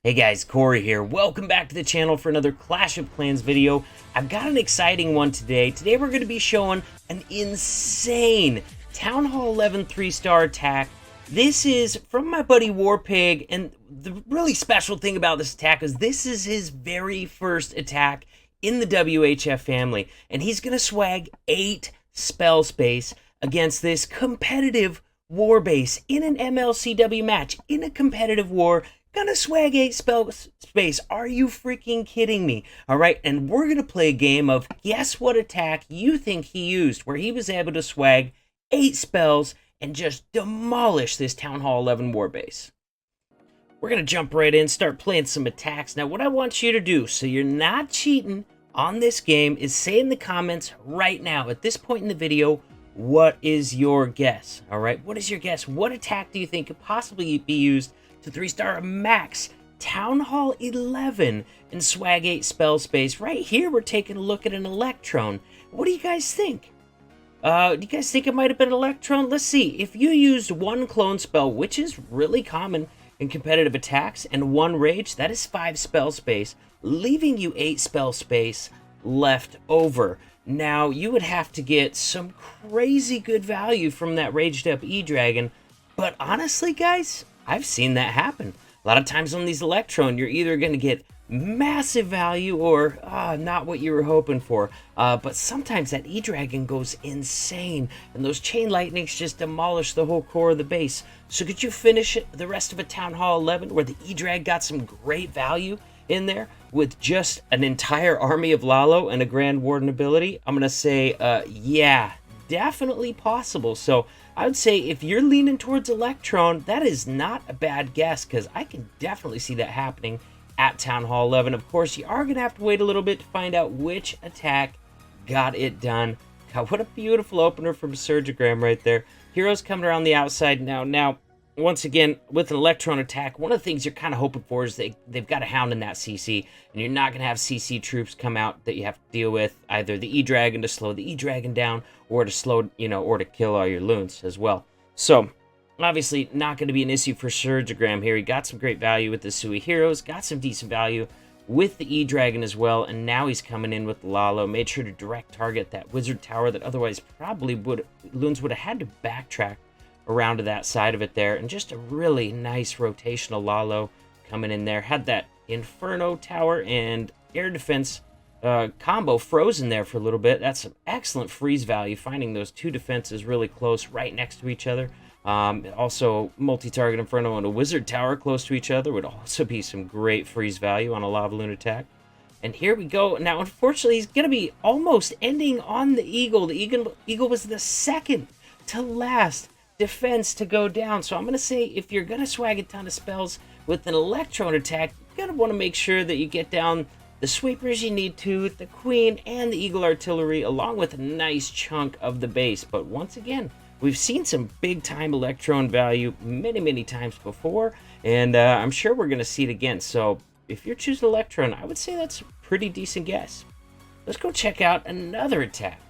Hey guys, Corey here. Welcome back to the channel for another Clash of Clans video. I've got an exciting one today. Today we're going to be showing an insane Town Hall 11 3-star attack. This is from my buddy Warpig, and the really special thing about this attack is this is his very first attack in the WHF family, and he's going to swag 8 spell space against this competitive war base in an MLCW match, in a competitive war. Gonna swag 8 spell space. Are you freaking kidding me? All right, and we're gonna play a game of guess what attack you think he used, where he was able to swag 8 spells and just demolish this Town Hall 11 war base. We're gonna jump right in, start playing some attacks. Now, what I want you to do, so you're not cheating on this game, is say in the comments right now, at this point in the video, what is your guess? All right, what is your guess? What attack do you think could possibly be used to 3-star max Town Hall 11 and swag 8 spell space? Right here, we're taking a look at an Electron. What do you guys think? Do you guys think it might have been Electron? Let's see. If you used 1 clone spell, which is really common in competitive attacks, and 1 rage, that is 5 spell space, leaving you 8 spell space left over. Now, you would have to get some crazy good value from that raged up E-Dragon, but honestly, guys, I've seen that happen. A lot of times on these Electron, you're either going to get massive value or not what you were hoping for. But sometimes that E-Dragon goes insane, and those Chain Lightnings just demolish the whole core of the base. So could you finish the rest of a Town Hall 11 where the E-Drag got some great value in there with just an entire army of Lalo and a Grand Warden ability? I'm going to say, yeah, definitely possible. So I would say if you're leaning towards Electron, that is not a bad guess, because I can definitely see that happening at Town Hall 11. Of course, you are going to have to wait a little bit to find out which attack got it done. God, what a beautiful opener from Surgigram right there. Heroes coming around the outside now. Once again, with an Electron attack, one of the things you're kind of hoping for is they've got a Hound in that CC, and you're not going to have CC troops come out that you have to deal with, either the E-Dragon to slow the E-Dragon down, or to slow, or to kill all your loons as well. So, obviously, not going to be an issue for Surgigram here. He got some great value with the Sui Heroes, got some decent value with the E-Dragon as well, and now he's coming in with Lalo. Made sure to direct target that Wizard Tower that otherwise probably loons would have had to backtrack around to that side of it there, and just a really nice rotational Lalo coming in there. Had that Inferno Tower and Air Defense combo frozen there for a little bit. That's some excellent freeze value, finding those 2 defenses really close right next to each other. Also, multi-target Inferno and a Wizard Tower close to each other would also be some great freeze value on a Lava Loon attack. And here we go. Now, unfortunately, he's going to be almost ending on the Eagle. The Eagle was the second to last defense to go down. So I'm going to say if you're going to swag a ton of spells with an Electron attack, you're going to want to make sure that you get down the sweepers you need to, the Queen, and the Eagle Artillery, along with a nice chunk of the base. But once again, we've seen some big-time Electron value many times before, and I'm sure we're going to see it again. So if you're choosing Electron, I would say that's a pretty decent guess. Let's go check out another attack.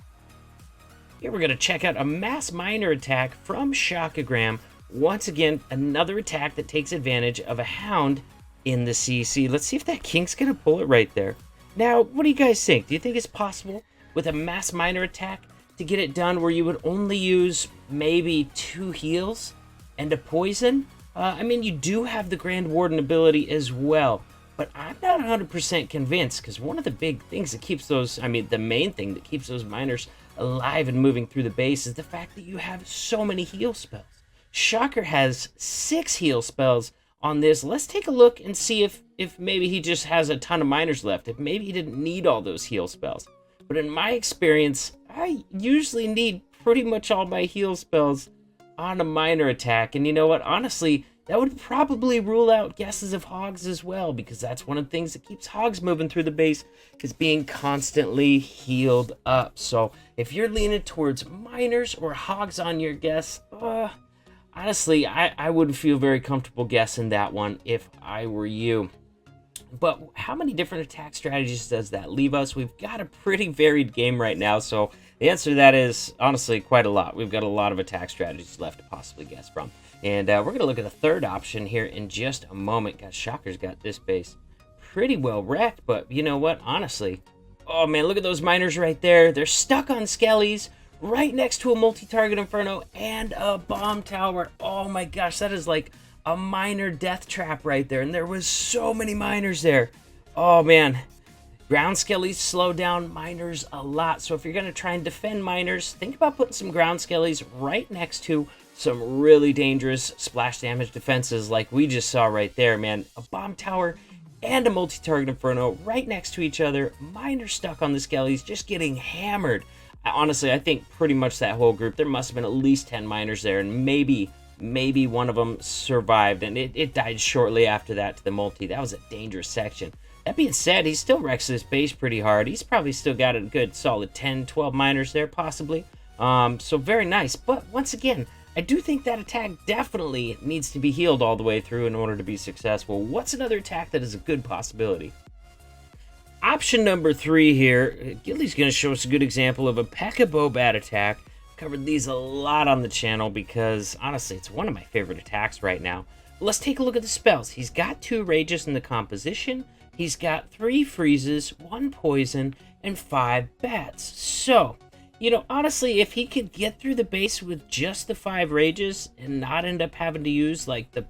Here we're going to check out a Mass Miner attack from Shakagram. Once again, another attack that takes advantage of a Hound in the CC. Let's see if that King's going to pull it right there. Now, what do you guys think? Do you think it's possible with a Mass Miner attack to get it done where you would only use maybe 2 heals and a poison? I mean, you do have the Grand Warden ability as well, but I'm not 100% convinced, because one of the big things that keeps those, the main thing that keeps those miners alive and moving through the base is the fact that you have so many heal spells. Shocker has 6 heal spells on this. Let's take a look and see if maybe he just has a ton of miners left, if maybe he didn't need all those heal spells. But in my experience, I usually need pretty much all my heal spells on a miner attack. And you know what? Honestly, that would probably rule out guesses of Hogs as well, because that's one of the things that keeps Hogs moving through the base, is being constantly healed up. So if you're leaning towards miners or Hogs on your guess, honestly, I wouldn't feel very comfortable guessing that one if I were you. But how many different attack strategies does that leave us? We've got a pretty varied game right now, so The answer to that is, honestly, quite a lot. We've got a lot of attack strategies left to possibly guess from. And we're going to look at the third option here in just a moment. Guys, Shocker's got this base pretty well wrecked, but you know what? Honestly, oh man, look at those miners right there. They're stuck on skellies right next to a multi-target Inferno and a bomb tower. Oh my gosh, that is like a miner death trap right there. And there was so many miners there. Oh man. Ground skellies slow down miners a lot. So if you're going to try and defend miners, think about putting some ground skellies right next to some really dangerous splash damage defenses like we just saw right there, man. A bomb tower and a multi-target Inferno right next to each other. Miners stuck on the skellies, just getting hammered. Honestly, I think pretty much that whole group, there must have been at least 10 miners there, and maybe one of them survived, and it died shortly after that to the multi. That was a dangerous section. That being said, he still wrecks this base pretty hard. He's probably still got a good solid 10, 12 miners there, possibly. So very nice. But once again, I do think that attack definitely needs to be healed all the way through in order to be successful. What's another attack that is a good possibility? Option number 3 here. Gilly's going to show us a good example of a P.E.K.K.A. Bobat attack. Covered these a lot on the channel because, honestly, it's one of my favorite attacks right now. But let's take a look at the spells. He's got 2 Rages in the composition. He's got 3 freezes, 1 poison, and 5 bats. So, you know, honestly, if he could get through the base with just the 5 rages and not end up having to use like the,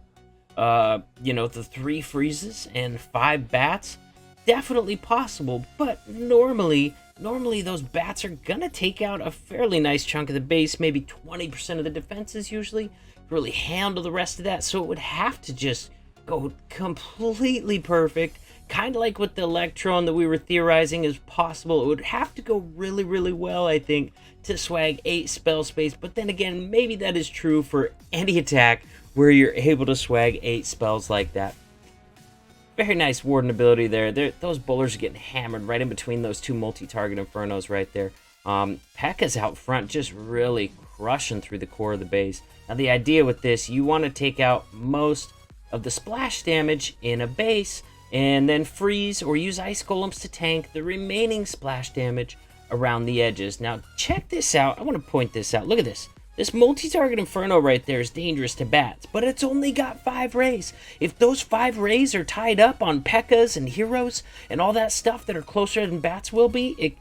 the 3 freezes and 5 bats, definitely possible. But normally those bats are gonna take out a fairly nice chunk of the base, maybe 20% of the defenses usually, really handle the rest of that. So it would have to just go completely perfect. Kind of like with the Electron that we were theorizing is possible. It would have to go really, really well, I think, to swag 8 spell space. But then again, maybe that is true for any attack where you're able to swag 8 spells like that. Very nice Warden ability there. Those bowlers are getting hammered right in between those 2 multi-target Infernos right there. P.E.K.K.A.'s out front just really crushing through the core of the base. Now the idea with this, you want to take out most of the splash damage in a base, and then freeze or use ice golems to tank the remaining splash damage around the edges. Now check this out. I want to point this out. Look at this. This multi-target Inferno right there is dangerous to bats, but it's only got 5 rays. If those 5 rays are tied up on P.E.K.K.A.s and heroes and all that stuff that are closer than bats will be,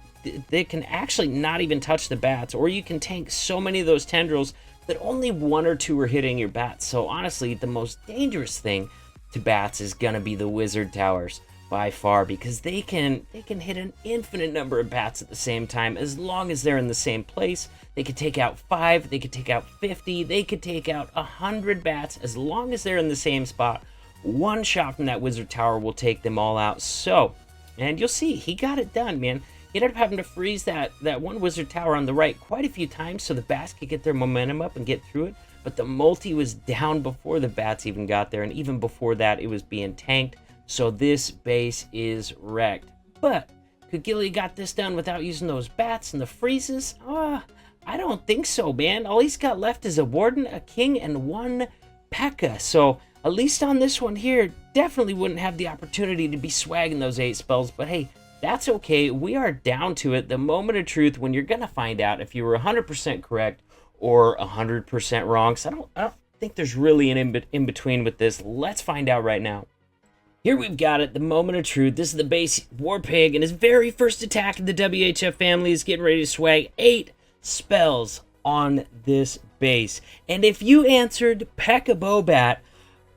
they can actually not even touch the bats, or you can tank so many of those tendrils that only 1 or 2 are hitting your bats. So honestly, the most dangerous thing to bats is gonna be the wizard towers by far, because they can hit an infinite number of bats at the same time as long as they're in the same place. They could take out 5, they could take out 50, they could take out 100 bats as long as they're in the same spot. One shot from that wizard tower will take them all out. So, and you'll see he got it done, man. He ended up having to freeze that one wizard tower on the right quite a few times so the bats could get their momentum up and get through it. But the multi was down before the bats even got there, and even before that, it was being tanked. So this base is wrecked. But could Gilly got this done without using those bats and the freezes? I don't think so, man. All he's got left is a Warden, a King, and 1 P.E.K.K.A. So at least on this one here, definitely wouldn't have the opportunity to be swagging those 8 spells. But hey, that's okay. We are down to it. The moment of truth when you're going to find out if you were 100% correct or 100% wrong. So I don't think there's really an in-between with this. Let's find out right now. Here we've got it, the moment of truth. This is the base War Pig, and his very first attack in the WHF family is getting ready to swag 8 spells on this base. And if you answered P.E.K.K.A. Bobat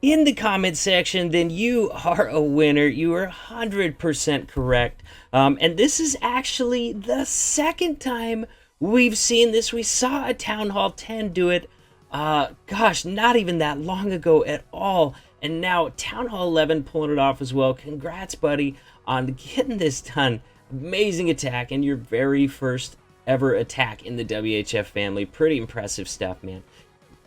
in the comment section, then you are a winner. You are 100% correct. And this is actually the second time we've seen this. We saw a Town Hall 10 do it, gosh, not even that long ago at all. And now Town Hall 11 pulling it off as well. Congrats, buddy, on getting this done. Amazing attack and your very first ever attack in the WHF family. Pretty impressive stuff, man.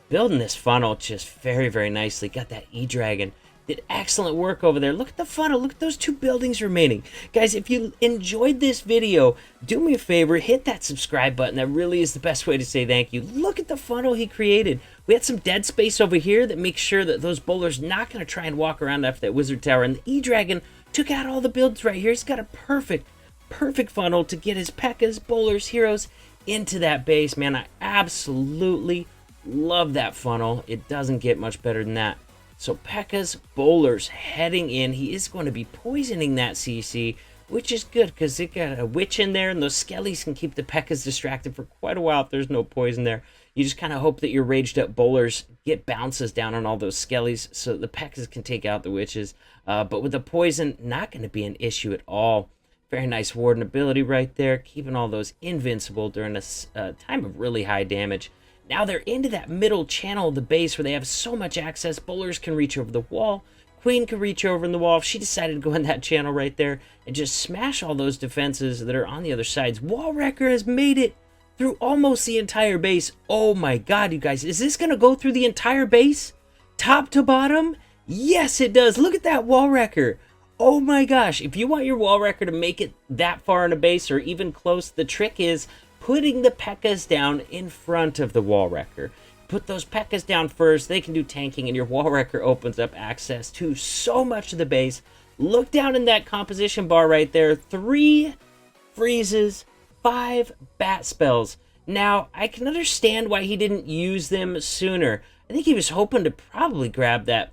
Building this funnel just very, very nicely. Got that E-Dragon. Did excellent work over there. Look at the funnel. Look at those 2 buildings remaining. Guys, if you enjoyed this video, do me a favor, hit that subscribe button. That really is the best way to say thank you. Look at the funnel he created. We had some dead space over here that makes sure that those bowlers not going to try and walk around after that wizard tower. And the E-Dragon took out all the builds right here. He's got a perfect funnel to get his P.E.K.K.A.s, bowlers, heroes into that base. Man, I absolutely love that funnel. It doesn't get much better than that. So P.E.K.K.A.'s bowlers heading in. He is going to be poisoning that CC, which is good because it got a witch in there, and those skellies can keep the P.E.K.K.A.s distracted for quite a while if there's no poison there. You just kind of hope that your raged up bowlers get bounces down on all those skellies so the P.E.K.K.A.s can take out the witches. But with the poison, not going to be an issue at all. Very nice warden ability right there, keeping all those invincible during a time of really high damage. Now they're into that middle channel of the base where they have so much access. Bowlers can reach over the wall. Queen can reach over in the wall. If she decided to go in that channel right there and just smash all those defenses that are on the other sides. Wall Wrecker has made it through almost the entire base. Oh my god, you guys. Is this going to go through the entire base? Top to bottom? Yes, it does. Look at that Wall Wrecker. Oh my gosh. If you want your Wall Wrecker to make it that far in a base or even close, the trick is putting the P.E.K.K.A.s down in front of the Wall Wrecker. Put those P.E.K.K.A.s down first, they can do tanking, and your Wall Wrecker opens up access to so much of the base. Look down in that composition bar right there. 3 freezes, 5 bat spells. Now, I can understand why he didn't use them sooner. I think he was hoping to probably grab that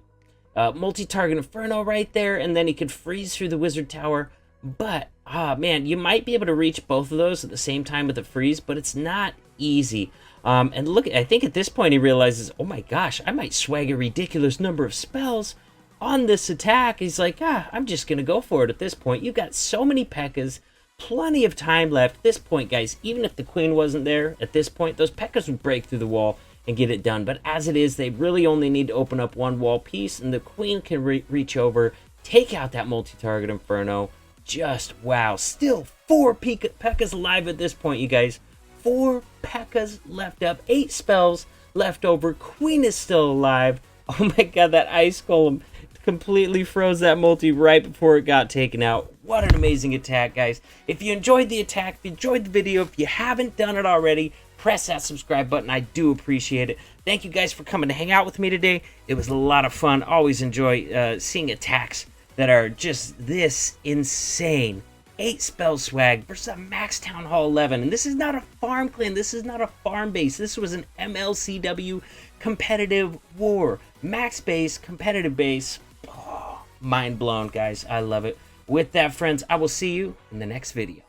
multi-target Inferno right there, and then he could freeze through the Wizard Tower. But, man, you might be able to reach both of those at the same time with a freeze, but it's not easy. And look, I think at this point he realizes, oh my gosh, I might swag a ridiculous number of spells on this attack. He's like, I'm just going to go for it at this point. You've got so many P.E.K.K.A.s, plenty of time left. At this point, guys, even if the Queen wasn't there at this point, those P.E.K.K.A.s would break through the wall and get it done. But as it is, they really only need to open up one wall piece, and the Queen can reach over, take out that multi-target Inferno. Just wow. Still 4 P.E.K.K.A.s alive at this point, you guys. 4 P.E.K.K.A.s left up, 8 spells left over. Queen is still alive. Oh my god, that Ice Golem completely froze that multi right before it got taken out. What an amazing attack, guys. If you enjoyed the attack, if you enjoyed the video, if you haven't done it already, press that subscribe button. I do appreciate it. Thank you guys for coming to hang out with me today. It was a lot of fun. Always enjoy seeing attacks that are just this insane. 8 spell swag versus a max Town Hall 11. And this is not a farm clan. This is not a farm base. This was an MLCW competitive war. Max base, competitive base. Oh, mind blown, guys. I love it. With that, friends, I will see you in the next video.